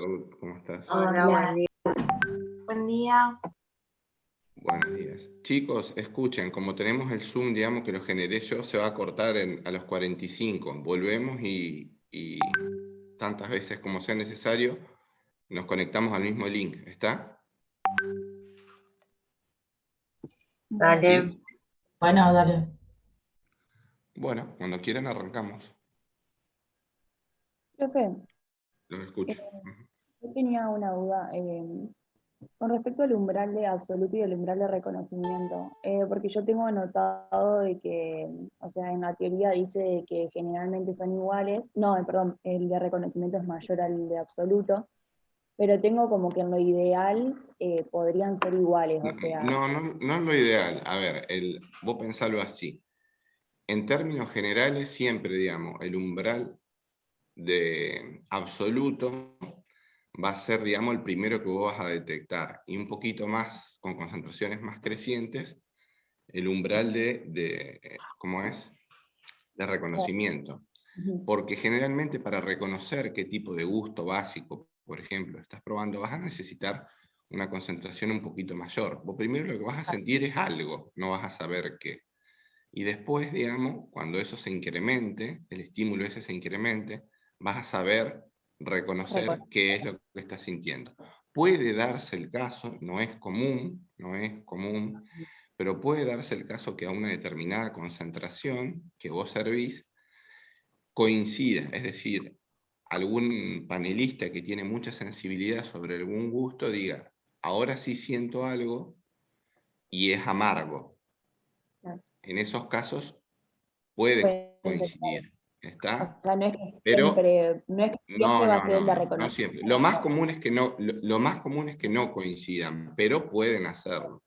Ruth, ¿cómo estás? Hola, buen día. Buen día. Buenos días. Chicos, escuchen, como tenemos el Zoom, digamos que lo generé yo, se va a cortar a los 45. Volvemos y tantas veces como sea necesario, nos conectamos al mismo link. ¿Está? Dale. ¿Sí? Bueno, dale. Bueno, cuando quieran arrancamos. Profe, Los escucho. yo tenía una duda con respecto al umbral de absoluto y el umbral de reconocimiento, porque yo tengo anotado de que, o sea, en la teoría dice de que generalmente son iguales, no, perdón, el de reconocimiento es mayor al de absoluto, pero tengo como que en lo ideal podrían ser iguales, o sea, No es lo ideal. A ver, vos pensalo así. En términos generales, siempre, digamos, el umbral de absoluto va a ser, digamos, el primero que vos vas a detectar, y un poquito más, con concentraciones más crecientes, el umbral ¿cómo es? De reconocimiento. Porque generalmente para reconocer qué tipo de gusto básico, por ejemplo, estás probando, vas a necesitar una concentración un poquito mayor. Vos primero lo que vas a sentir es algo, no vas a saber qué. Y después, digamos, cuando eso se incremente, el estímulo ese se incremente, vas a saber reconocer qué es lo que estás sintiendo. Puede darse el caso, no es común, pero puede darse el caso que a una determinada concentración que vos servís coincida, es decir, algún panelista que tiene mucha sensibilidad sobre algún gusto diga, ahora sí siento algo y es amargo. En esos casos puede coincidir, ¿está? o sea, no es que Pero siempre va a ser el de no reconocimiento. siempre. Lo más común es que no coincidan, pero pueden hacerlo.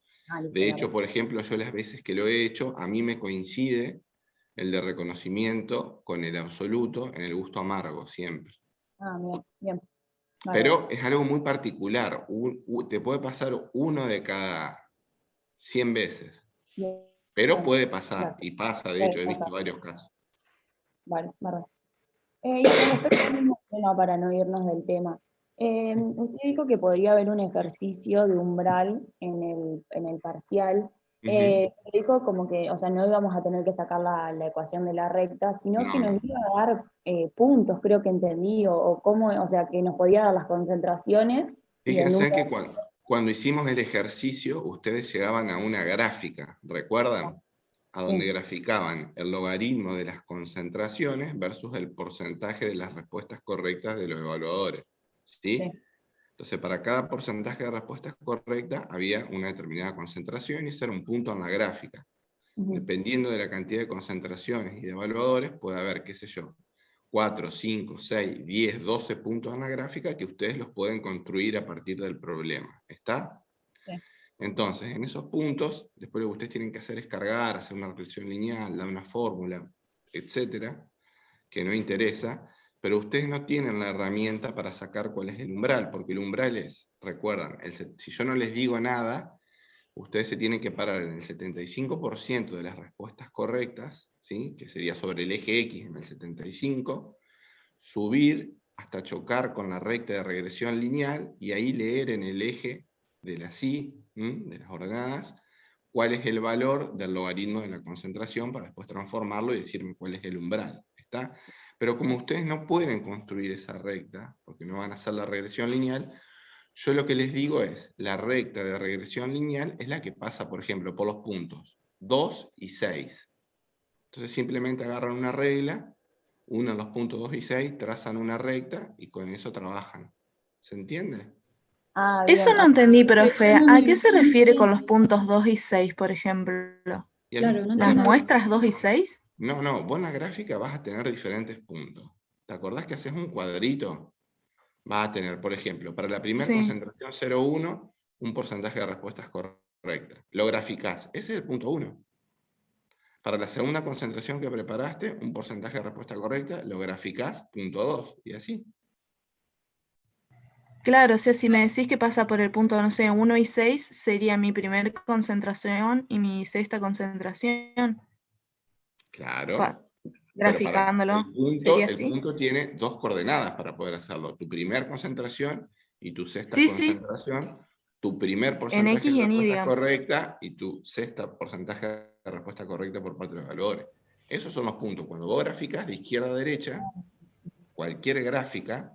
De hecho, por ejemplo, yo las veces que lo he hecho, a mí me coincide el de reconocimiento con el absoluto en el gusto amargo, siempre. Ah, bien. Vale. Pero es algo muy particular. Te puede pasar uno de cada 100 veces. Bien. Pero puede pasar, Claro. y pasa, de hecho, he visto varios casos. Vale, verdad. Y con respecto al mismo tema, para no irnos del tema, usted dijo que podría haber un ejercicio de umbral en el parcial. Dijo como que, o sea, no íbamos a tener que sacar la ecuación de la recta, sino que nos iba a dar puntos, creo que entendí, o cómo, o sea, que nos podía dar las concentraciones. Fíjense que cuando hicimos el ejercicio, ustedes llegaban a una gráfica, ¿recuerdan? A donde graficaban el logaritmo de las concentraciones versus el porcentaje de las respuestas correctas de los evaluadores. ¿Sí? Entonces, para cada porcentaje de respuestas correctas había una determinada concentración y ese era un punto en la gráfica. Dependiendo de la cantidad de concentraciones y de evaluadores, puede haber, qué sé yo, 4, 5, 6, 10, 12 puntos en la gráfica que ustedes los pueden construir a partir del problema. ¿Está? Sí. Entonces, en esos puntos, después lo que ustedes tienen que hacer es cargar, hacer una regresión lineal, dar una fórmula, etcétera, que no interesa, pero ustedes no tienen la herramienta para sacar cuál es el umbral, porque el umbral es, recuerdan, si yo no les digo nada, ustedes se tienen que parar en el 75% de las respuestas correctas, ¿sí? Que sería sobre el eje X en el 75%, subir hasta chocar con la recta de regresión lineal y ahí leer en el eje de las Y, de las ordenadas, cuál es el valor del logaritmo de la concentración para después transformarlo y decirme cuál es el umbral. ¿Está? Pero como ustedes no pueden construir esa recta, porque no van a hacer la regresión lineal, yo lo que les digo es, la recta de regresión lineal es la que pasa, por ejemplo, por los puntos 2 y 6. Entonces simplemente agarran una regla, unen los puntos 2 y 6, trazan una recta y con eso trabajan. ¿Se entiende? Ah, Eso no entendí, profe. ¿A qué se refiere con los puntos 2 y 6, por ejemplo? ¿Las muestras 2 y 6? No, vos en la gráfica vas a tener diferentes puntos. ¿Te acordás que haces un cuadrito? Vas a tener, por ejemplo, para la primera concentración 0,1, un porcentaje de respuestas correctas. Lo graficás. Ese es el punto 1. Para la segunda concentración que preparaste, un porcentaje de respuesta correcta, lo graficás, punto 2, y así. Claro, o sea, si me decís que pasa por el punto, no sé, 1 y 6, sería mi primer concentración y mi sexta concentración. Claro. Graficándolo, ¿sería así? El punto tiene 2 coordenadas para poder hacerlo. Tu primer concentración y tu sexta Sí, concentración. Tu primer en porcentaje X y de en Y, respuesta digamos. correcta y tu sexta porcentaje de respuesta correcta por parte de los evaluadores. Esos son los puntos. Cuando vos graficas de izquierda a derecha, cualquier gráfica,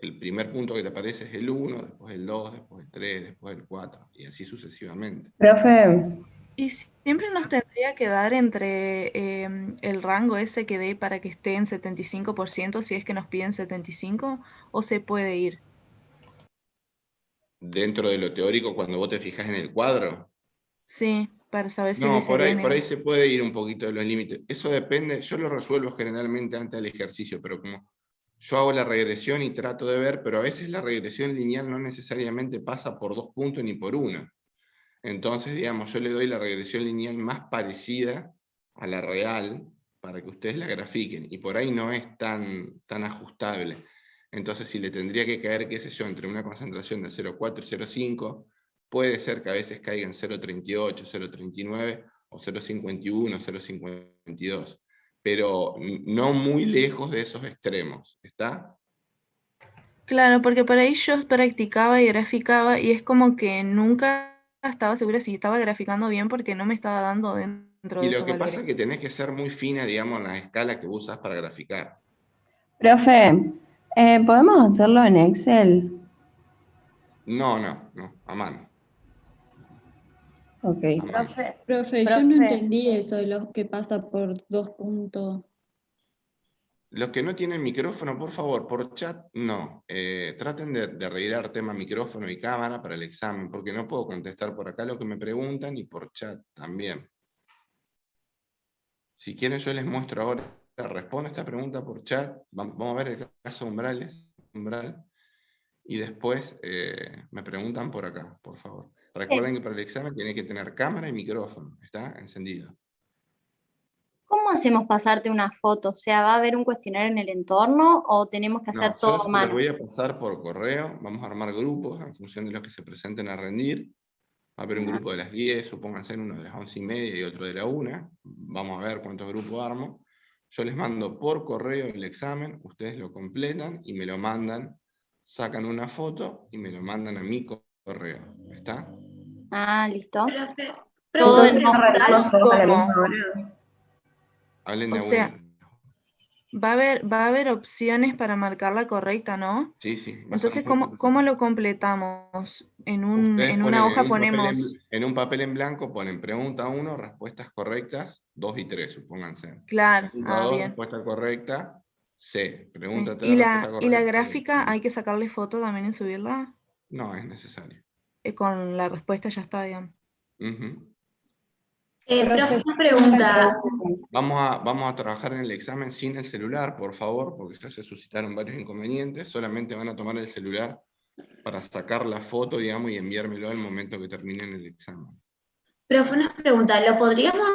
el primer punto que te aparece es el 1, después el 2, después el 3, después el 4, y así sucesivamente. Profe. Y siempre nos tendría que dar entre el rango ese que dé para que esté en 75%, si es que nos piden 75, o se puede ir. Dentro de lo teórico, cuando vos te fijas en el cuadro. Sí, para saber si lo No, hice por bien. ahí se puede ir un poquito de los límites. Eso depende, yo lo resuelvo generalmente antes del ejercicio, pero como yo hago la regresión y trato de ver, pero a veces la regresión lineal no necesariamente pasa por 2 puntos ni por 1. Entonces, digamos, yo le doy la regresión lineal más parecida a la real para que ustedes la grafiquen, y por ahí no es tan ajustable. Entonces, si le tendría que caer, qué sé yo, entre una concentración de 0,4 y 0,5, puede ser que a veces caiga en 0,38, 0,39, o 0,51, 0,52, pero no muy lejos de esos extremos, ¿está? Claro, porque por ahí yo practicaba y graficaba, y es como que nunca estaba segura si estaba graficando bien porque no me estaba dando dentro Y de lo esos que valores. pasa es que tenés que ser muy fina, digamos, en la escala que usas para graficar. Profe, ¿podemos hacerlo en Excel? No, a mano. Ok. A mano. Profe, yo no entendí eso de los que pasa por 2 puntos. Los que no tienen micrófono, por favor, por chat, no. Traten de arreglar tema micrófono y cámara para el examen, porque no puedo contestar por acá lo que me preguntan y por chat también. Si quieren, yo les muestro ahora, respondo esta pregunta por chat. Vamos a ver el caso de umbral, y después me preguntan por acá, por favor. Recuerden que para el examen tiene que tener cámara y micrófono, ¿está encendido? ¿Cómo hacemos pasarte una foto? O sea, ¿va a haber un cuestionario en el entorno o tenemos que hacer todo Yo a se los mano? voy a pasar por correo, vamos a armar grupos en función de los que se presenten a rendir. Va a haber un grupo de las 10, supónganse uno de las 11:30 y otro de la 1. Vamos a ver cuántos grupos armo. Yo les mando por correo el examen, ustedes lo completan y me lo mandan, sacan una foto y me lo mandan a mi correo. ¿Está? Ah, listo. Profe, Todo en ¿Arrancamos todos a la misma hora? Hablen de O sea, una. va a haber opciones para marcar la correcta, ¿no? Sí, va a ser Entonces, muy ¿cómo lo completamos? Ustedes En ponen una hoja ponemos... en un papel en blanco, ponen pregunta 1, respuestas correctas, 2 y 3, supónganse. Claro, Pregunta 2, bien. respuesta correcta, C. Pregunta Sí. 3, respuesta ¿Y la correcta. gráfica hay que sacarle foto también y subirla? No es necesario. Con la respuesta ya está, digamos. profe, una pregunta. Vamos a trabajar en el examen sin el celular, por favor, porque ya se suscitaron varios inconvenientes. Solamente van a tomar el celular para sacar la foto, digamos, y enviármelo al momento que terminen el examen. Profe, una pregunta. ¿Lo podríamos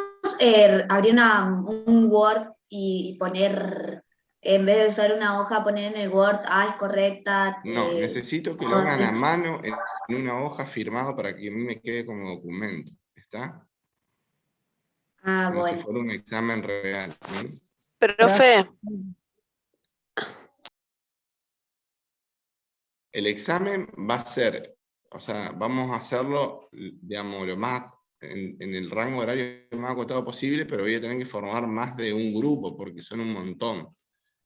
abrir un Word y poner, en vez de usar una hoja, poner en el Word, es correcta? No, necesito que lo hagan a mano en una hoja firmado para que a mí me quede como documento. ¿Está? Como bueno. si fuera un examen real. ¿Sí? Profe. El examen va a ser, o sea, vamos a hacerlo, digamos, lo más en el rango horario más acotado posible, pero voy a tener que formar más de un grupo, porque son un montón.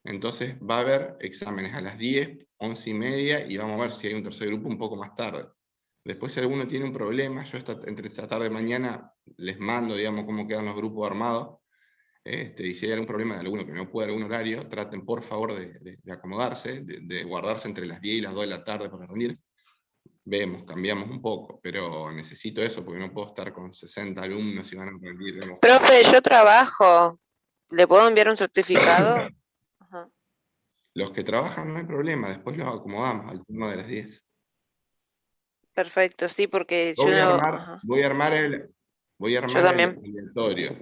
Entonces va a haber exámenes a las 10, 11:30, y vamos a ver si hay un tercer grupo un poco más tarde. Después, si alguno tiene un problema, yo entre esta tarde y mañana les mando, digamos, cómo quedan los grupos armados. Y si hay algún problema de alguno que no puede algún horario, traten por favor de acomodarse, de guardarse entre las 10 y las 2 de la tarde para rendir. Vemos, cambiamos un poco, pero necesito eso porque no puedo estar con 60 alumnos y van a rendir. Profe, yo trabajo. ¿Le puedo enviar un certificado? Ajá. Los que trabajan no hay problema, después los acomodamos al turno de las 10. Perfecto, sí, porque Yo voy a armar el también. aleatorio.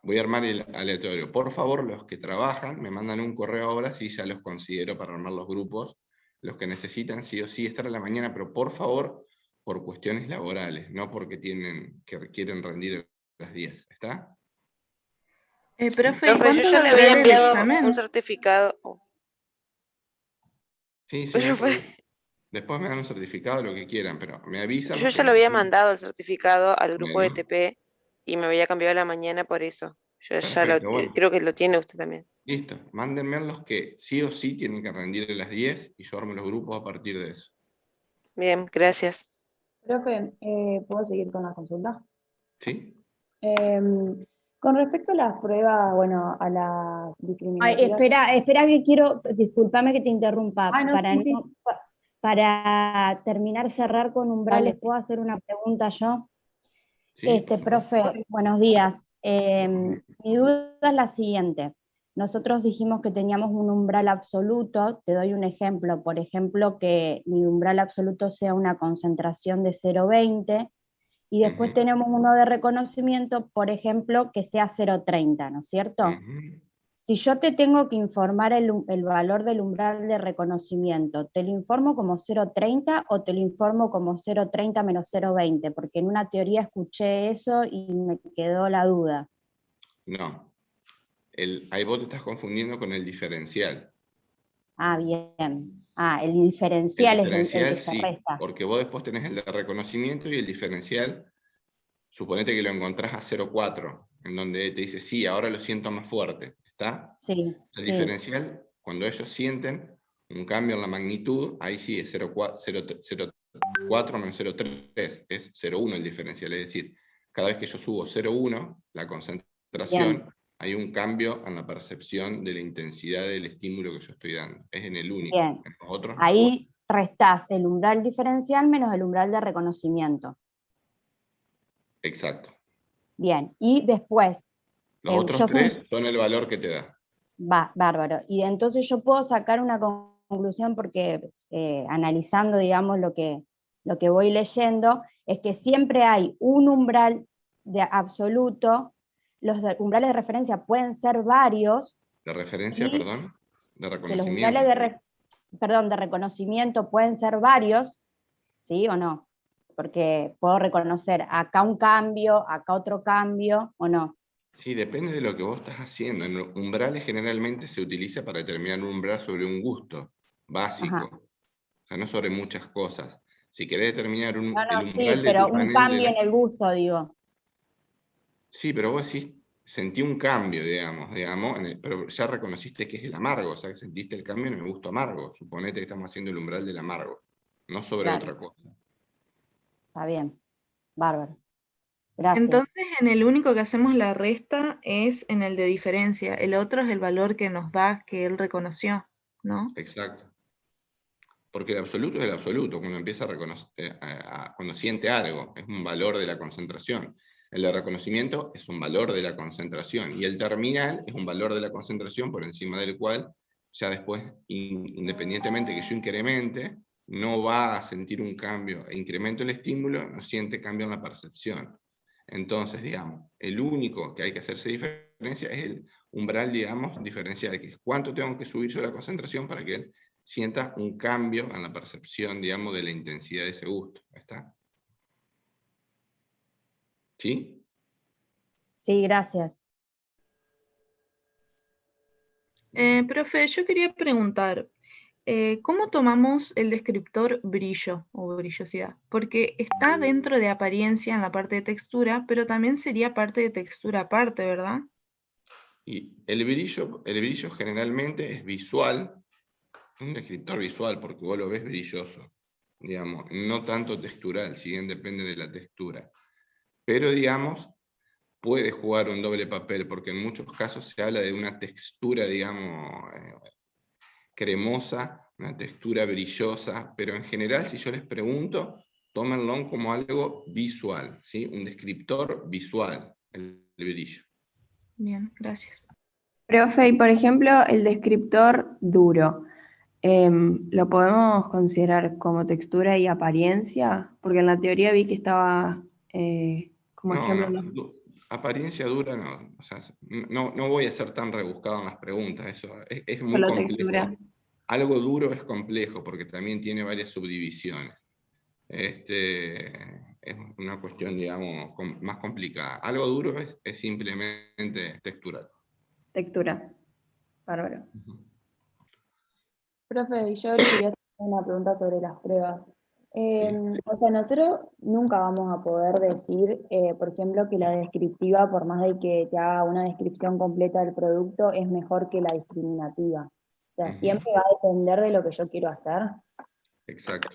Voy a armar el aleatorio. Por favor, los que trabajan, me mandan un correo ahora, si ya los considero para armar los grupos. Los que necesitan sí o sí estar a la mañana, pero por favor, por cuestiones laborales, no porque quieren rendir a las 10. ¿Está? Profe, ¿y Profe, cuánto yo va ya a le durar había el enviado examen? un certificado. Sí, sí, no hay Profe, problema. Después me dan un certificado, lo que quieran, pero me avisan yo porque ya lo había nosotros... mandado el certificado al grupo de Bueno, TP y me había cambiado a la mañana por eso. Yo ya perfecto, bueno. creo que lo tiene usted también. Listo, mándenme los que sí o sí tienen que rendir a las 10 y yo armo los grupos a partir de eso. Bien, gracias. Profe, ¿puedo seguir con la consulta? ¿Sí? Con respecto a las pruebas, bueno, a las Ay, discriminativas. espera que quiero, discúlpame que te interrumpa, Ah, no, sí, sí. para terminar, cerrar con umbrales, Dale. ¿puedo hacer una pregunta yo? Sí, por supuesto. Profe, buenos días. Mi duda es la siguiente. Nosotros dijimos que teníamos un umbral absoluto, te doy un ejemplo, por ejemplo, que mi umbral absoluto sea una concentración de 0,20 y después Ujú, tenemos uno de reconocimiento, por ejemplo, que sea 0,30, ¿no es cierto? ujú. Si yo te tengo que informar el valor del umbral de reconocimiento, ¿te lo informo como 0,30 o te lo informo como 0,30 menos 0,20? Porque en una teoría escuché eso y me quedó la duda. No, ahí vos te estás confundiendo con el diferencial. Ah, bien. Ah, el El diferencial es el diferencial que se sí, resta. porque vos después tenés el de reconocimiento y el diferencial, suponete que lo encontrás a 0,4, en donde te dice, sí, ahora lo siento más fuerte, ¿está? Sí, El sí, diferencial, cuando ellos sienten un cambio en la magnitud, ahí sí es 0,4 menos 0,3, es 0,1 el diferencial, es decir, cada vez que yo subo 0,1, la concentración, bien, hay un cambio en la percepción de la intensidad del estímulo que yo estoy dando. Es en el único. bien. En los otros no. Ahí restás el umbral diferencial menos el umbral de reconocimiento. Exacto. Bien, y después, Los otros yo soy... tres son el valor que te da. Va, bárbaro. Y entonces yo puedo sacar una conclusión porque analizando, digamos, lo que voy leyendo, es que siempre hay un umbral de absoluto, umbrales de referencia pueden ser varios, De referencia, y perdón, de que los reconocimiento. umbrales de reconocimiento pueden ser varios, ¿sí o no? Porque puedo reconocer acá un cambio, acá otro cambio, ¿o no? Sí, depende de lo que vos estás haciendo. En umbrales generalmente se utiliza para determinar un umbral sobre un gusto básico, Ajá. o sea, no sobre muchas cosas. Si querés determinar No, el sí, umbral de pero tu un panel de cambio en el gusto, digo. Sí, pero vos decís, sentí un cambio, digamos, pero ya reconociste que es el amargo, o sea, que sentiste el cambio en el gusto amargo. Suponete que estamos haciendo el umbral del amargo, no sobre Claro, otra cosa. está bien. Bárbaro. Gracias. Entonces, en el único que hacemos la resta es en el de diferencia. El otro es el valor que nos da, que él reconoció, ¿no? Exacto. Porque el absoluto es el absoluto, cuando empieza a reconocer, cuando siente algo, es un valor de la concentración. El de reconocimiento es un valor de la concentración, y el terminal es un valor de la concentración por encima del cual, ya después, independientemente que yo incremente, no va a sentir un cambio. Incremento el estímulo, no siente cambio en la percepción. Entonces, digamos, el único que hay que hacerse diferencia es el umbral, digamos, diferencial, que es cuánto tengo que subir yo la concentración para que él sienta un cambio en la percepción, digamos, de la intensidad de ese gusto. ¿Está? ¿Sí? Sí, gracias. Profe, yo quería preguntar, ¿cómo tomamos el descriptor brillo o brillosidad? Porque está dentro de apariencia en la parte de textura, pero también sería parte de textura aparte, ¿verdad? Y el brillo generalmente es visual, un descriptor visual, porque vos lo ves brilloso, digamos, no tanto textural, si bien depende de la textura. Pero, digamos, puede jugar un doble papel, porque en muchos casos se habla de una textura, digamos, cremosa, una textura brillosa, pero en general, si yo les pregunto, tómenlo como algo visual, ¿sí? Un descriptor visual, el brillo. Bien, gracias. Profe, y por ejemplo, el descriptor duro, ¿lo podemos considerar como textura y apariencia? Porque en la teoría vi que estaba como No, ejemplo. apariencia dura no. O sea, no voy a ser tan rebuscado en las preguntas, eso es muy Solo complejo. textura. Algo duro es complejo porque también tiene varias subdivisiones. Es una cuestión, digamos, más complicada. Algo duro es simplemente textural. Textura. Bárbaro. Profe, yo le quería hacer una pregunta sobre las pruebas. O sea, nosotros nunca vamos a poder decir, por ejemplo, que la descriptiva, por más de que te haga una descripción completa del producto, es mejor que la discriminativa. O sea, siempre va a depender de lo que yo quiero hacer. Exacto.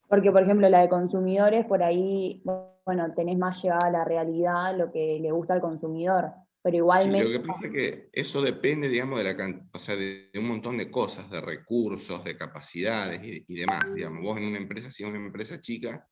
Porque, por ejemplo, la de consumidores, por ahí, bueno, tenés más llevada a la realidad lo que le gusta al consumidor. Pero Sí, igualmente... lo que pasa es que eso depende, digamos, o sea, de un montón de cosas, de recursos, de capacidades y demás. Digamos, vos en una empresa, si es una empresa chica,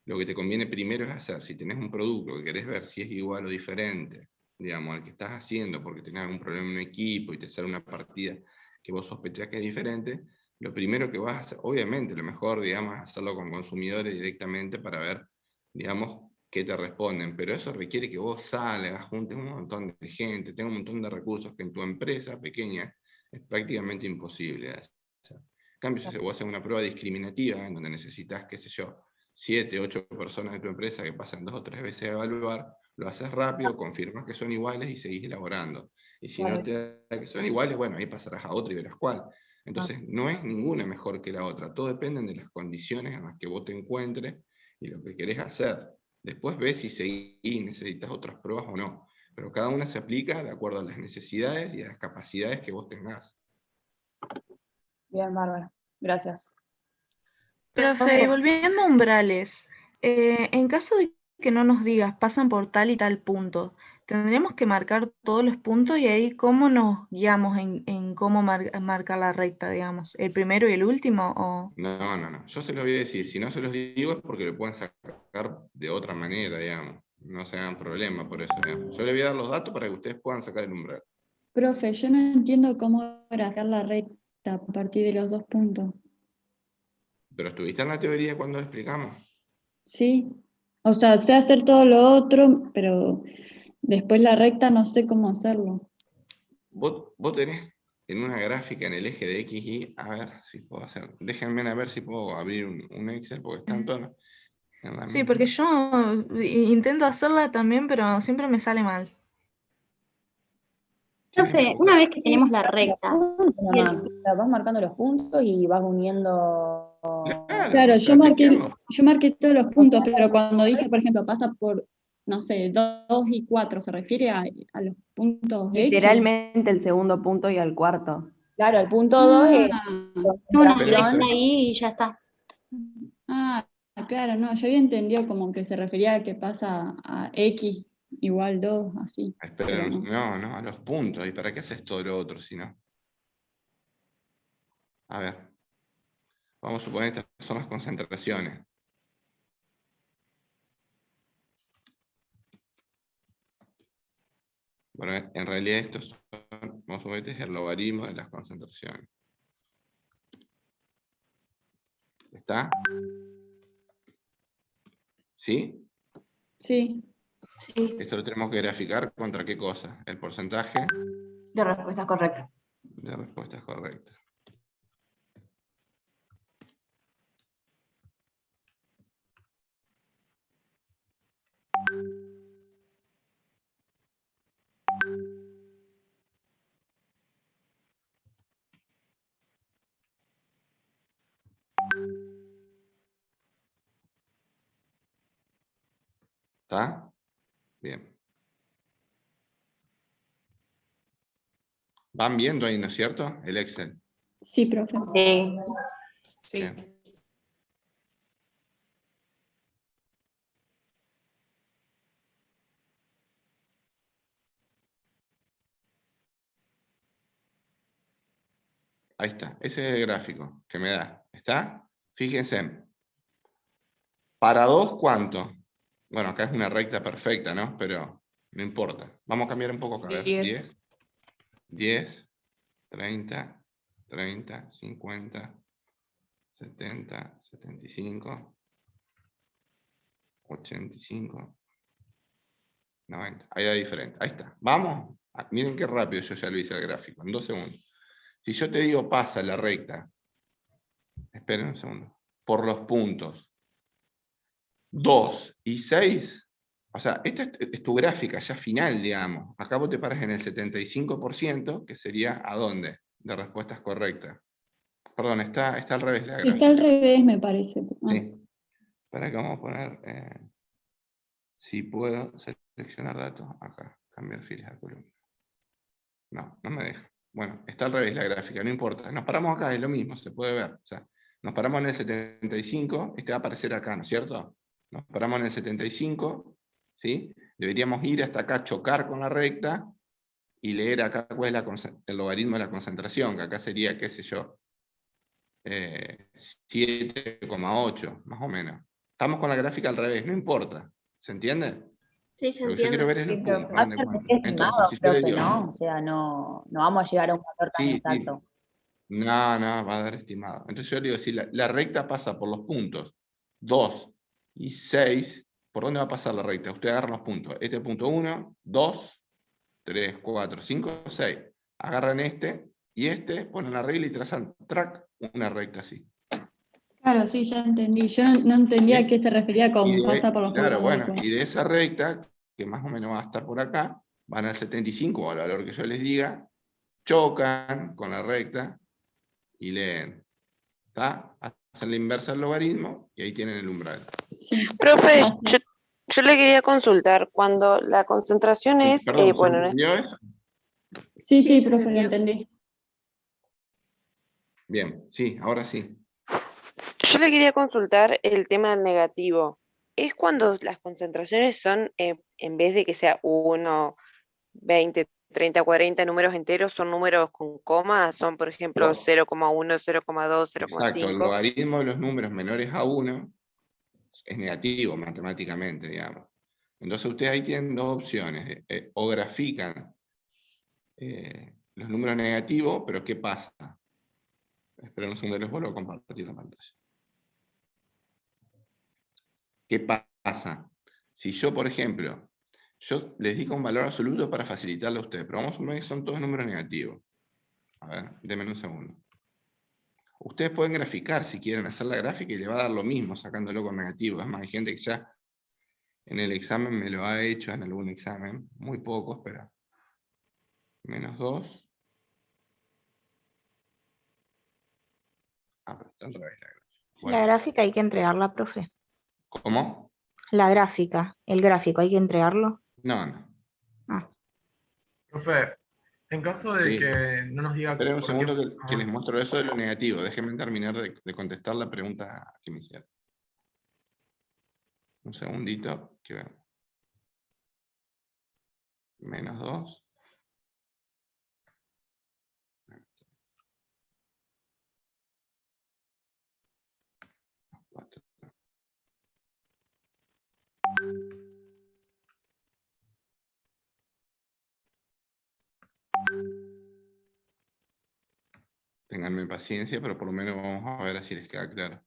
lo que te conviene primero es hacer, si tenés un producto que querés ver si es igual o diferente, digamos, al que estás haciendo porque tenés algún problema en un equipo y te sale una partida que vos sospechás que es diferente, lo primero que vas a hacer, obviamente, lo mejor, digamos, es hacerlo con consumidores directamente para ver, digamos, qué te responden, pero eso requiere que vos salgas, juntes un montón de gente, tengas un montón de recursos que en tu empresa pequeña es prácticamente imposible hacer. En cambio, si vos haces una prueba discriminativa en donde necesitas, qué sé yo, 7, 8 personas de tu empresa que pasan 2 o 3 veces a evaluar, lo haces rápido, confirmas que son iguales y seguís elaborando. Y si no te da que son iguales, bueno, ahí pasarás a otra y verás cuál. Entonces, no es ninguna mejor que la otra, todo depende de las condiciones en las que vos te encuentres y lo que querés hacer. Después ves si seguís y necesitas otras pruebas o no. Pero cada una se aplica de acuerdo a las necesidades y a las capacidades que vos tengas. Bien, Bárbara. Gracias. Profe, y volviendo a umbrales, en caso de que no nos digas pasan por tal y tal punto, tendremos que marcar todos los puntos y ahí cómo nos guiamos en cómo marcar la recta, digamos, el primero y el último, o... No. Yo se los voy a decir. Si no se los digo es porque lo pueden sacar de otra manera, digamos. No se hagan problema por eso, digamos. Yo les voy a dar los datos para que ustedes puedan sacar el umbral. Profe, yo no entiendo cómo graficar la recta a partir de los 2 puntos. Pero estuviste en la teoría cuando lo explicamos. Sí, o sea, sé hacer todo lo otro, pero después la recta no sé cómo hacerlo. Vos tenés en una gráfica en el eje de X, Y, a ver si puedo hacer. Déjenme a ver si puedo abrir un Excel porque están todas en la Sí, misma. porque yo intento hacerla también, pero siempre me sale mal. Profe, una vez que tenemos la recta, y el- O sea, vas marcando los puntos y vas uniendo... Claro, o sea, yo marqué todos los puntos, pero cuando dije, por ejemplo, pasa por, no sé, 2 y 4, ¿se refiere a los puntos X? Literalmente el segundo punto y al cuarto. Claro, el punto 2 es una concentración. recta ahí y ya está. Ah, claro, no, yo había entendido como que se refería a que pasa a X igual 2, así. Esperen, pero no. no, a los puntos. ¿Y para qué haces todo lo otro si no? A ver. Vamos a suponer que estas son las concentraciones. Bueno, en realidad estos son, vamos a suponer que es el logaritmo de las concentraciones. ¿Está? ¿Sí? Sí. Sí, Esto lo tenemos que graficar contra qué cosa. El porcentaje de respuesta correcta. de respuestas correctas. ¿Está? Bien. ¿Van viendo ahí, no es cierto? El Excel. Sí, profe. Sí. Bien. Ahí está. Ese es el gráfico que me da. ¿Está? Fíjense. Para 2, ¿cuánto? Bueno, acá es una recta perfecta, ¿no? Pero no importa. Vamos a cambiar un poco acá. A ver. 10. 10, 30, 30, 50, 70, 75, 85, 90. Ahí da diferente. Ahí está. ¿Vamos? Miren qué rápido yo ya lo hice el gráfico. En 2 segundos. Si yo te digo pasa la recta, esperen un segundo, por los puntos 2 y 6, O sea, esta es tu gráfica ya final, digamos. Acá vos te paras en el 75%, que sería ¿a dónde? De respuestas correctas. Perdón, está al revés la gráfica. Está al revés, me parece. Sí. Para que vamos a poner, si puedo seleccionar datos, acá, cambiar filas a columna. No, no me deja. Bueno, está al revés la gráfica, no importa. Nos paramos acá, es lo mismo, se puede ver. O sea, nos paramos en el 75, este va a aparecer acá, ¿no es cierto? Nos paramos en el 75, ¿sí? Deberíamos ir hasta acá, chocar con la recta, y leer acá cuál es el logaritmo de la concentración, que acá sería, qué sé yo, 7,8, más o menos. Estamos con la gráfica al revés, no importa. ¿Se entiende? Sí, se Lo que yo quiero ver es los Sí, pero puntos. va a ¿dónde ser cuánto? estimado, Entonces, si yo le profe, digo, ¿no? O sea, no vamos a llegar a un valor tan sí, exacto. no, va a dar estimado. Entonces yo le digo, si la recta pasa por los puntos 2 y 6, ¿por dónde va a pasar la recta? Usted agarra los puntos. Este es punto 1, 2, 3, 4, 5, 6. Agarran este y este, ponen la regla y trazan track una recta así. Claro, sí, ya entendí. Yo no entendía a ¿Sí? qué se refería con pasa por los Claro, puntos bueno, 2 y 4. y de esa recta, que más o menos va a estar por acá, van al 75, o al valor que yo les diga, chocan con la recta y leen. ¿Está? Hacen la inversa del logaritmo y ahí tienen el umbral. Profe, yo le quería consultar, cuando la concentración es, Perdón, ¿se bueno, entendió eso? Sí, Sí, sí, se profe, lo entendió. entendí. Bien, sí, ahora sí. yo le quería consultar el tema del negativo. Es cuando las concentraciones son, en vez de que sea 1, 20, 30, 40 números enteros, son números con comas, son por ejemplo 0,1, 0,2, Exacto, el 0,5. logaritmo de los números menores a 1 es negativo matemáticamente, digamos. Entonces ustedes ahí tienen dos opciones. O grafican los números negativos, pero ¿qué pasa? Esperen un segundo, les vuelvo a compartir la pantalla. ¿Qué pasa? Si yo, por ejemplo, yo les digo un valor absoluto para facilitarlo a ustedes, pero vamos a suponer que son todos números negativos. A ver, denme un segundo. Ustedes pueden graficar si quieren hacer la gráfica y le va a dar lo mismo sacándolo con negativo. Es más, hay gente que ya en el examen me lo ha hecho, en algún examen, muy pocos, pero -2. Ah, pero está al revés la gráfica. Bueno, La gráfica hay que entregarla, profe. ¿cómo? La gráfica, el gráfico, hay que entregarlo. No. Ah. Profe, en caso de Sí. que no nos diga Esperen un por segundo qué... que les muestro eso de lo negativo. Déjenme terminar de contestar la pregunta que me hicieron. Un segundito, que veamos. -2. Ténganme paciencia, pero por lo menos vamos a ver si les queda claro.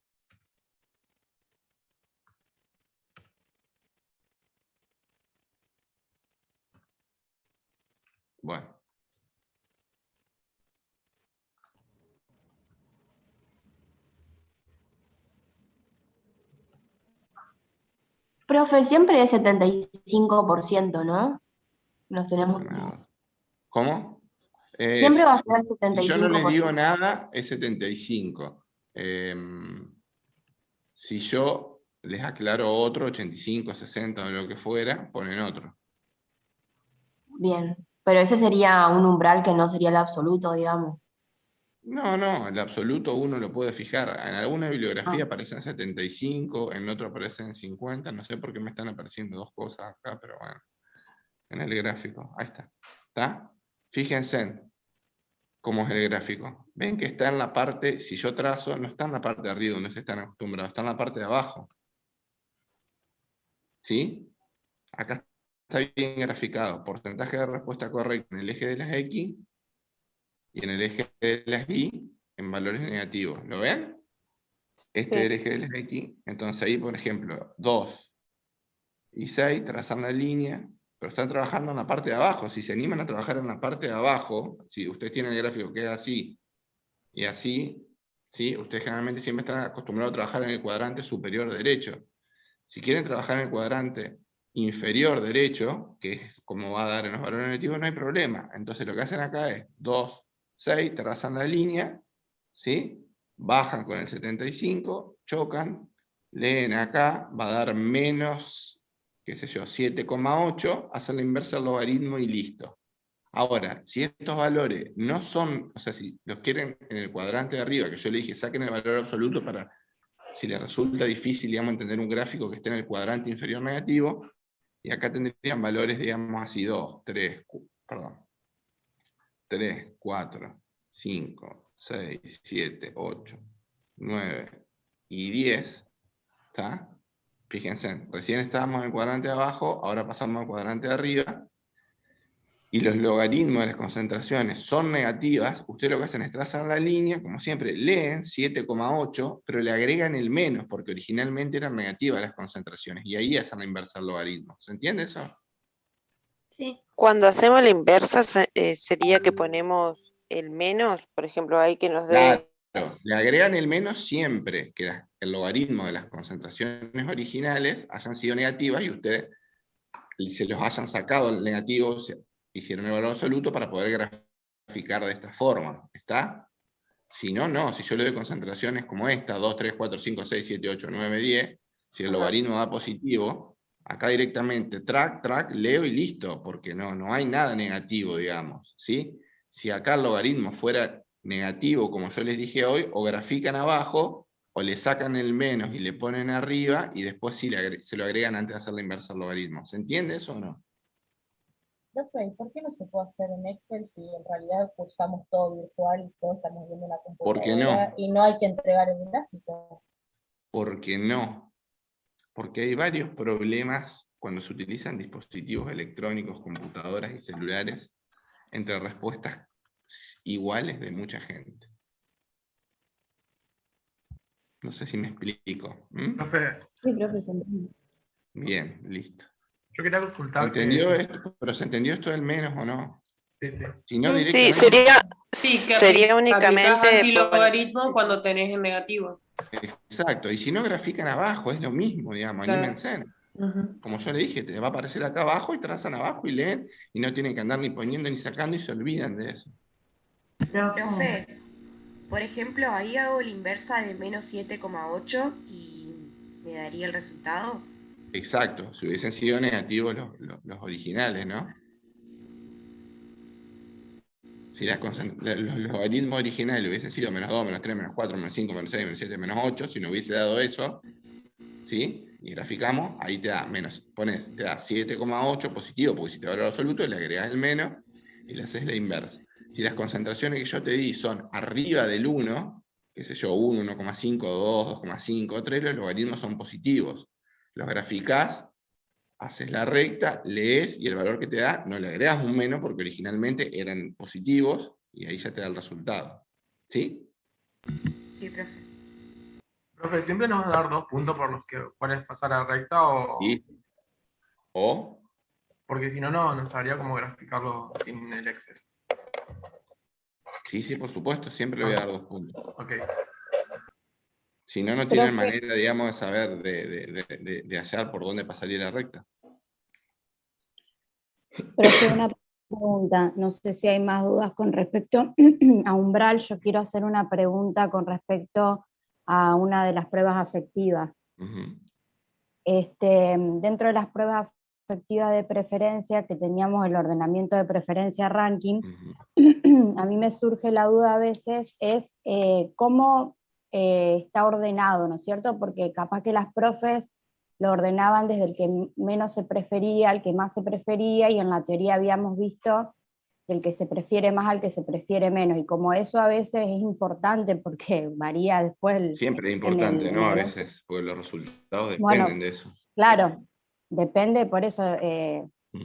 Bueno. Profe, siempre es 75%, ¿no? Nos tenemos que fijar. ¿Cómo? Siempre va a ser Si yo no les digo 75%. nada, es 75. Si yo les aclaro otro, 85, 60 o lo que fuera, ponen otro. Bien, pero ese sería un umbral que no sería el absoluto, digamos. No, el absoluto uno lo puede fijar. En alguna bibliografía aparecen 75, en otro aparecen 50, no sé por qué me están apareciendo dos cosas acá, pero bueno. En el gráfico, ahí está. ¿Está? Fíjense en cómo es el gráfico. Ven que está en la parte, si yo trazo, no está en la parte de arriba donde se están acostumbrados, está en la parte de abajo. ¿Sí? Acá está bien graficado. Porcentaje de respuesta correcta en el eje de las X y en el eje de las Y en valores negativos. ¿Lo ven? Este es el eje de las X. Entonces ahí, por ejemplo, 2 y 6 trazan la línea, pero están trabajando en la parte de abajo. Si se animan a trabajar en la parte de abajo, si ustedes tienen el gráfico que es así y así, ¿sí? Ustedes generalmente siempre están acostumbrados a trabajar en el cuadrante superior derecho. Si quieren trabajar en el cuadrante inferior derecho, que es como va a dar en los valores negativos, no hay problema. Entonces lo que hacen acá es 2, 6, trazan la línea, ¿sí? Bajan con el 75, chocan, leen acá, va a dar menos, qué sé yo, 7,8, hacen la inversa del logaritmo y listo. Ahora, si estos valores no son, o sea, si los quieren en el cuadrante de arriba, que yo le dije, saquen el valor absoluto para, si les resulta difícil, digamos, entender un gráfico que esté en el cuadrante inferior negativo, y acá tendrían valores, digamos así, 2, 3, 4, 5, 6, 7, 8, 9 y 10, ¿está? Fíjense, recién estábamos en el cuadrante de abajo, ahora pasamos al cuadrante de arriba, y los logaritmos de las concentraciones son negativas, ustedes lo que hacen es trazar la línea, como siempre, leen 7,8, pero le agregan el menos, porque originalmente eran negativas las concentraciones, y ahí hacen la inversa del logaritmo. ¿Se entiende eso? Sí. Cuando hacemos la inversa, sería que ponemos el menos, por ejemplo, ahí que nos dé... Claro, le agregan el menos siempre que el logaritmo de las concentraciones originales hayan sido negativas y ustedes se los hayan sacado el negativo, hicieron el valor absoluto para poder graficar de esta forma, ¿está? Si no, no, si yo le doy concentraciones como esta, 2, 3, 4, 5, 6, 7, 8, 9, 10, si el logaritmo da positivo, acá directamente track, leo y listo, porque no hay nada negativo, digamos, ¿sí? Si acá el logaritmo fuera negativo, como yo les dije hoy, o grafican abajo, o le sacan el menos y le ponen arriba, y después sí se lo agregan antes de hacer la inversa al logaritmo. ¿Se entiende eso o no? Profe, ¿por qué no se puede hacer en Excel si en realidad cursamos todo virtual y todo estamos viendo en la ¿Por qué computadora no? y no hay que entregar el gráfico? Porque no. Porque hay varios problemas cuando se utilizan dispositivos electrónicos, computadoras y celulares, entre respuestas iguales de mucha gente. No sé si me explico. Profe, Sí, profe, se entiende. Bien, listo. yo quería consultar ¿Entendió que... esto? ¿Pero se entendió esto del menos o no? Sí, sí. Si no, Sí, directamente... sería aplicás únicamente... antilogaritmo cuando tenés en negativo. Exacto, y si no grafican abajo, es lo mismo, digamos, Claro. anímense. Ujú. Como yo le dije, te va a aparecer acá abajo y trazan abajo y leen, y no tienen que andar ni poniendo ni sacando y se olvidan de eso. Profe, por ejemplo, ahí hago la inversa de menos 7,8 y me daría el resultado. Exacto, si hubiesen sido negativos los originales, ¿no? Si los logaritmos originales hubiesen sido menos 2, menos 3, menos 4, menos 5, menos 6, menos 7, menos 8, si no hubiese dado eso, ¿sí? Y graficamos, ahí te da te da 7,8 positivo, porque si te da valor absoluto, le agregás el menos y le haces la inversa. Si las concentraciones que yo te di son arriba del 1, qué sé yo, 1, 1,5, 2, 2,5, 3, los logaritmos son positivos. Los graficás, haces la recta, lees y el valor que te da, no le agregas un menos porque originalmente eran positivos y ahí ya te da el resultado. ¿Sí? Sí, profe. Profe, ¿siempre nos van a dar 2 puntos por los que cuales pasar a recta o...? ¿Sí? ¿O? Porque si no, no sabría cómo graficarlo sin el Excel. Sí, por supuesto, siempre le voy a dar 2 puntos. Ok. Si no, no tienen manera, digamos, de saber, de hallar por dónde pasaría la recta. Profe, una pregunta, no sé si hay más dudas con respecto a umbral. Yo quiero hacer una pregunta con respecto a una de las pruebas afectivas. Uh-huh. Dentro de las pruebas afectivas de preferencia, que teníamos el ordenamiento de preferencia ranking, uh-huh. A mí me surge la duda a veces, es cómo está ordenado, ¿no es cierto? Porque capaz que las profes lo ordenaban desde el que menos se prefería al que más se prefería, y en la teoría habíamos visto del que se prefiere más al que se prefiere menos, y como eso a veces es importante porque varía después... Siempre es importante, ¿no? A veces, porque los resultados dependen de eso. Claro, depende, por eso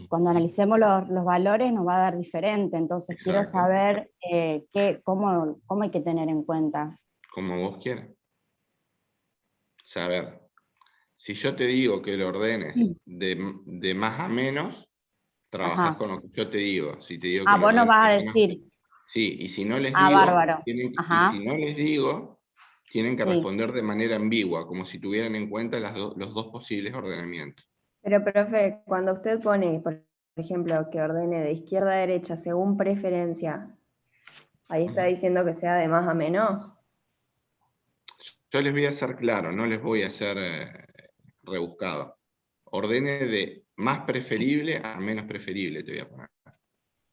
cuando analicemos los valores nos va a dar diferente, entonces exacto. Quiero saber cómo hay que tener en cuenta. Como vos quieras. Saber. Si yo te digo que lo ordenes de más a menos, trabajás con lo que yo te digo. Si te digo que vos no vas a decir. Sí, y si no les digo, bárbaro. Y si no les digo, tienen que responder de manera ambigua, como si tuvieran en cuenta los dos posibles ordenamientos. Pero, profe, cuando usted pone, por ejemplo, que ordene de izquierda a derecha según preferencia, ahí está diciendo que sea de más a menos. Yo les voy a hacer claro, no les voy a hacer rebuscado. Ordene de más preferible a menos preferible, te voy a poner.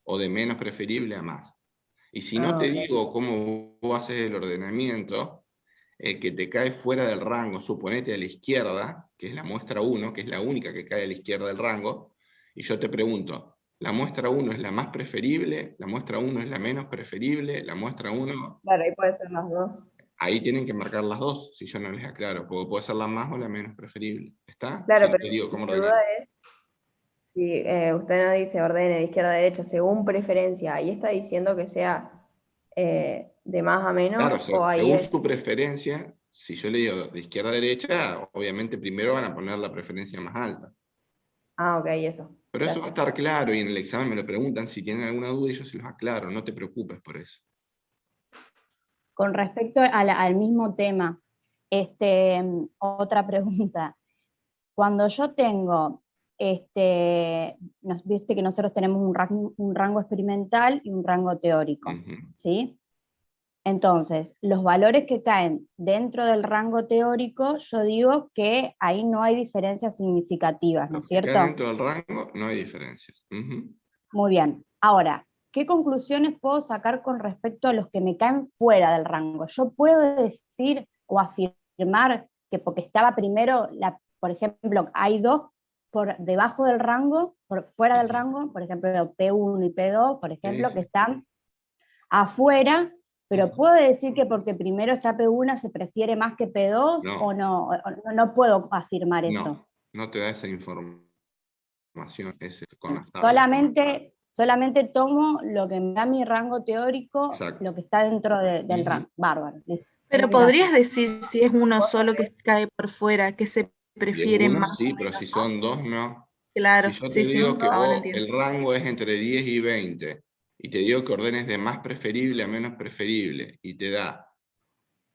O de menos preferible a más. Y si no te digo cómo vos haces el ordenamiento, el que te cae fuera del rango, suponete a la izquierda, que es la muestra 1, que es la única que cae a la izquierda del rango, y yo te pregunto, ¿la muestra 1 es la más preferible? ¿La muestra 1 es la menos preferible? ¿La muestra 1? Claro, ahí puede ser las dos. Ahí tienen que marcar las dos, si yo no les aclaro, porque puede ser la más o la menos preferible. ¿Está? Claro, Si no pero te digo cómo mi ordenar. duda es si usted no dice ordene de izquierda a derecha según preferencia, ahí está diciendo que sea de más a menos, Claro, o ahí según es... su preferencia, si yo le digo de izquierda a derecha, obviamente primero van a poner la preferencia más alta. Ah, ok, eso. Pero eso va a estar claro y en el examen me lo preguntan si tienen alguna duda y yo se los aclaro, no te preocupes por eso. Con respecto al mismo tema, otra pregunta. Cuando yo tengo, viste que nosotros tenemos un rango experimental y un rango teórico, ¿sí? Entonces, los valores que caen dentro del rango teórico, yo digo que ahí no hay diferencias significativas, ¿no es cierto? Acá dentro del rango no hay diferencias. Muy bien. Ahora, ¿qué conclusiones puedo sacar con respecto a los que me caen fuera del rango? Yo puedo decir o afirmar que porque estaba primero, por ejemplo, hay dos por debajo del rango, por fuera del rango, por ejemplo, P1 y P2, por ejemplo, que están afuera, pero ¿puedo decir que porque primero está P1 se prefiere más que P2 o no? No puedo afirmar eso. No te da esa información con las tablas. Solamente tomo lo que me da mi rango teórico, lo que está dentro del rango. Bárbaro. Pero podrías decir si es uno solo que cae por fuera, que se prefiere uno, más. sí, pero si son dos, no. Claro, si yo te sí, digo que ahora el rango es entre 10 y 20, y te digo que ordenes de más preferible a menos preferible, y te da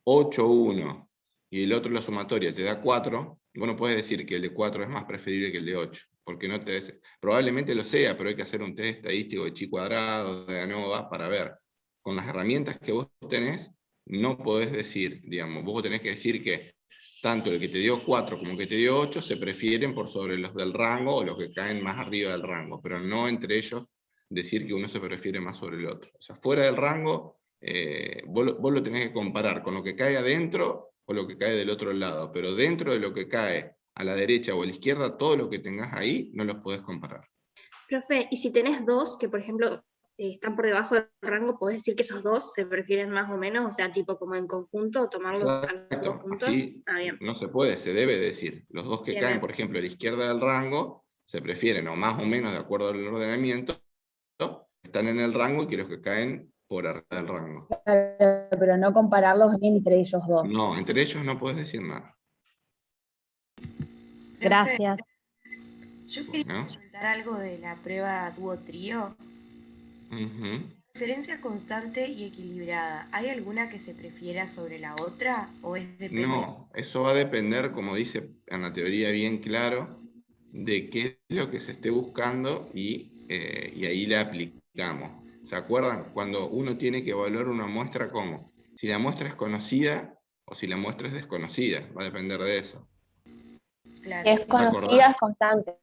8, 1, y el otro la sumatoria te da 4, vos no puedes decir que el de 4 es más preferible que el de 8, porque no te probablemente lo sea, pero hay que hacer un test estadístico de chi cuadrado, de ANOVA, para ver. Con las herramientas que vos tenés, no podés decir, digamos, vos tenés que decir que tanto el que te dio 4 como el que te dio 8 se prefieren por sobre los del rango o los que caen más arriba del rango, pero no entre ellos decir que uno se prefiere más sobre el otro. O sea, fuera del rango, vos lo tenés que comparar con lo que cae adentro o lo que cae del otro lado, pero dentro de lo que cae a la derecha o a la izquierda, todo lo que tengas ahí no los podés comparar. Profe, y si tenés dos que, por ejemplo, están por debajo del rango, ¿podés decir que esos dos se prefieren más o menos? O sea, tipo como en conjunto, tomarlos a los dos juntos. Así bien. No se puede, se debe decir. Los dos que caen, por ejemplo, a la izquierda del rango, se prefieren, o más o menos de acuerdo al ordenamiento, están en el rango, y los que caen por arriba del rango. Pero no compararlos entre ellos dos. No, entre ellos no puedes decir nada. Gracias. Yo quería preguntar algo de la prueba dúo-trío. Diferencia constante y equilibrada. ¿Hay alguna que se prefiera sobre la otra o es depende? No, eso va a depender, como dice en la teoría bien claro, de qué es lo que se esté buscando y ahí le aplicamos. ¿Se acuerdan? Cuando uno tiene que evaluar una muestra, ¿cómo? Si la muestra es conocida o si la muestra es desconocida, va a depender de eso. Claro. Es conocida, es constante.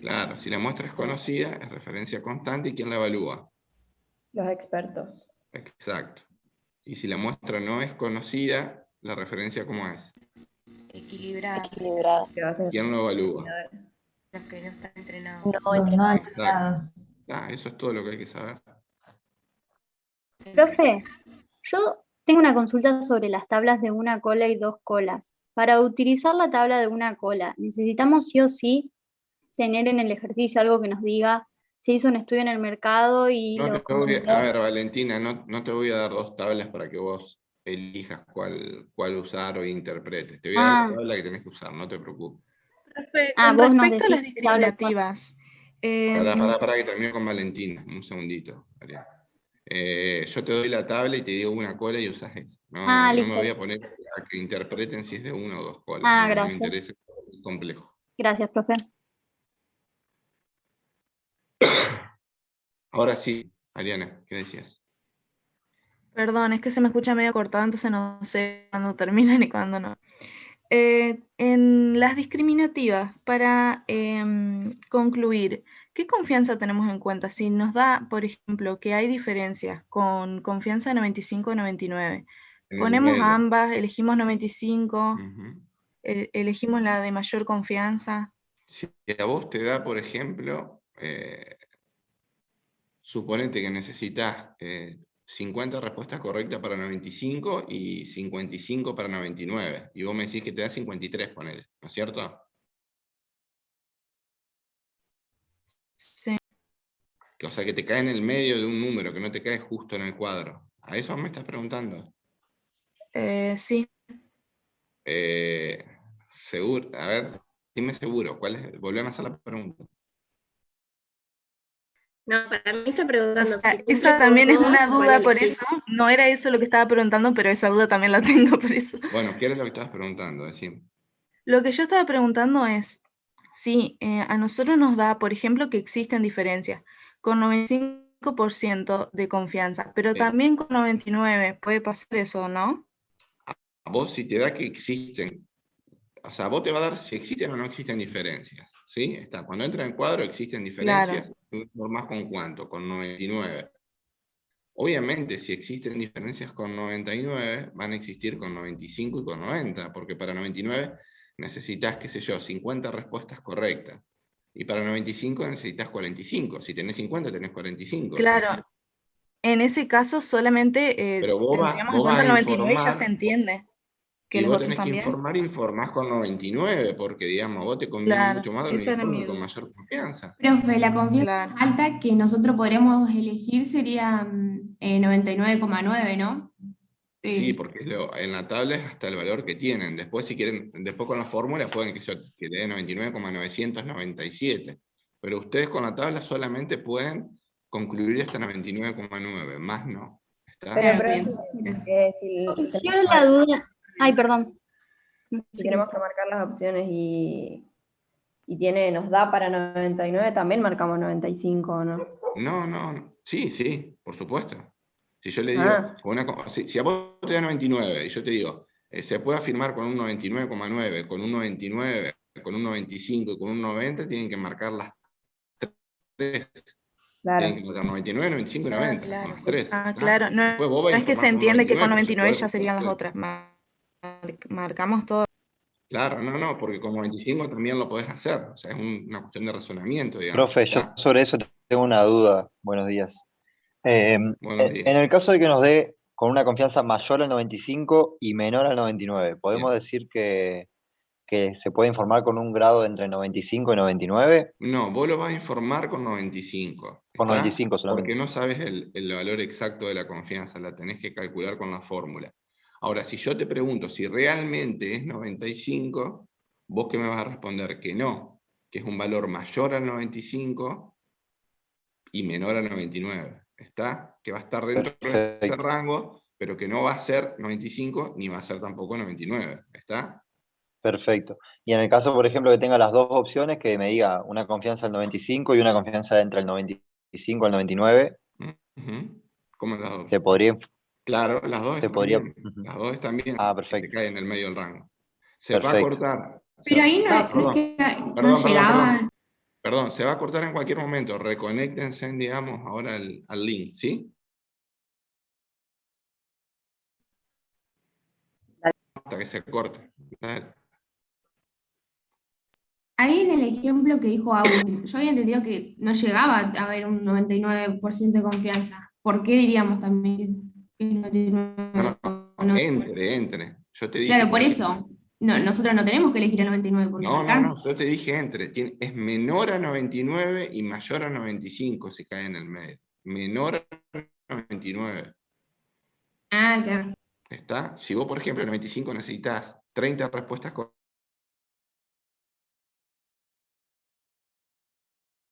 Claro, si la muestra es conocida, es referencia constante, ¿y quién la evalúa? Los expertos. Exacto. Y si la muestra no es conocida, ¿la referencia cómo es? Equilibrada. ¿Quién lo evalúa? Los que no están entrenados. No entrenados. Exacto. Eso es todo lo que hay que saber. Profe, yo tengo una consulta sobre las tablas de una cola y dos colas. Para utilizar la tabla de una cola, ¿necesitamos sí o sí tener en el ejercicio algo que nos diga se hizo un estudio en el mercado y A lo ver, Valentina, no te voy a dar dos tablas para que vos elijas cuál usar o interpretes. Te voy a dar la tabla que tenés que usar, no te preocupes. Con respecto a las discriminativas. Para que termine con Valentina, un segundito, María. Yo te doy la tabla y te digo una cola y usas esa. No me voy a poner a que interpreten si es de una o dos colas. No gracias. me interesa, es complejo. Gracias, profe. Ahora sí, Ariana, ¿qué decías? Perdón, es que se me escucha medio cortado, entonces no sé cuándo terminan y cuándo no. En las discriminativas, para concluir, ¿qué confianza tenemos en cuenta? Si nos da, por ejemplo, que hay diferencias con confianza de 95 y 99, En el ponemos medio. ambas, elegimos 95, Ujú. elegimos la de mayor confianza. Si a vos te da, por ejemplo, suponete que necesitas 50 respuestas correctas para 95 y 55 para 99, y vos me decís que te da 53, ponele, ¿no es cierto? Sí. O sea, que te cae en el medio de un número, que no te cae justo en el cuadro. ¿A eso me estás preguntando? Sí. Seguro, a ver, dime seguro, ¿cuál es? Volveme a hacer la pregunta. No, para mí está preguntando O sea, si cumple esa con también es dos, una ¿cuál duda por elegís? eso. No era eso lo que estaba preguntando, pero esa duda también la tengo por eso. Bueno, ¿qué era lo que estabas preguntando? Decime. Lo que yo estaba preguntando es si a nosotros nos da, por ejemplo, que existen diferencias con 95% de confianza, pero también con 99%. ¿Puede pasar eso, no? A vos si te da que existen, o sea, vos te va a dar si existen o no existen diferencias, ¿sí? Está, cuando entra en cuadro existen diferencias, ¿por más con cuánto? Con 99. Obviamente, si existen diferencias con 99, van a existir con 95 y con 90, porque para 99 necesitas, qué sé yo, 50 respuestas correctas. Y para 95 necesitas 45. Si tenés 50, tenés 45. Claro, en ese caso solamente Pero vos tendríamos en vas cuenta a el 99 y ya informar. se entiende que Si los vos otros tenés que también. informás con 99, porque, digamos, vos te conviene Claro, mucho más dar un esa era mi informe con duda. mayor confianza. Profe, la confianza más alta que nosotros podríamos elegir sería 99,9, ¿no? Sí, porque en la tabla es hasta el valor que tienen. Después, si quieren, después con la fórmula pueden que le dé 99,997. Pero ustedes con la tabla solamente pueden concluir hasta 99,9, más no. ¿Está? Pero, Surgió la duda. Ay, perdón. Si queremos remarcar las opciones y nos da para 99, también marcamos 95, ¿no? No. Sí, por supuesto. Si yo le digo, si a vos te da 99 y yo te digo, se puede afirmar con un 99,9, con un 99, con un 95 y con un 90, tienen que marcar las tres. Claro. Tienen que marcar 99, 95 y 90, con las tres. Claro, no, Después vos vas a es que se informar con entiende que con 99, 99 ya serían las otras. Marcamos todo. Claro, no, porque con 95 también lo podés hacer. O sea, es una cuestión de razonamiento, digamos. Profe, yo sobre eso tengo una duda. Buenos días. Buenos días. En el caso de que nos dé con una confianza mayor al 95 y menor al 99, ¿podemos decir que se puede informar con un grado entre 95 y 99? No, vos lo vas a informar con 95. Con ¿está? 95 solamente. Porque no sabes el valor exacto de la confianza, la tenés que calcular con la fórmula. Ahora, si yo te pregunto si realmente es 95, vos qué me vas a responder que no, que es un valor mayor al 95 y menor al 99. ¿Está? Que va a estar dentro de ese rango, pero que no va a ser 95 ni va a ser tampoco 99. ¿Está? Perfecto. Y en el caso, por ejemplo, que tenga las dos opciones, que me diga una confianza al 95 y una confianza entre el 95 al 99. ¿Cómo las dos? Se podría... Claro, las dos se están podría... bien. Las dos están bien. Perfecto. Se cae en el medio del rango. Se va a cortar. Pero ahí no llegaba. Perdón, se va a cortar en cualquier momento. Reconéctense, digamos, ahora al link, ¿sí? Hasta que se corte. Dale. Ahí en el ejemplo que dijo Aún, yo había entendido que no llegaba a haber un 99% de confianza. ¿Por qué diríamos también que es 99%? Entre. Yo te dije. Claro, por eso. No, nosotros no tenemos que elegir el 99 porque no alcanza. No, yo te dije entre. Es menor a 99 y mayor a 95 si cae en el medio. Menor a 99. Ah, claro. ¿Está? Si vos, por ejemplo, en 95 necesitas 30 respuestas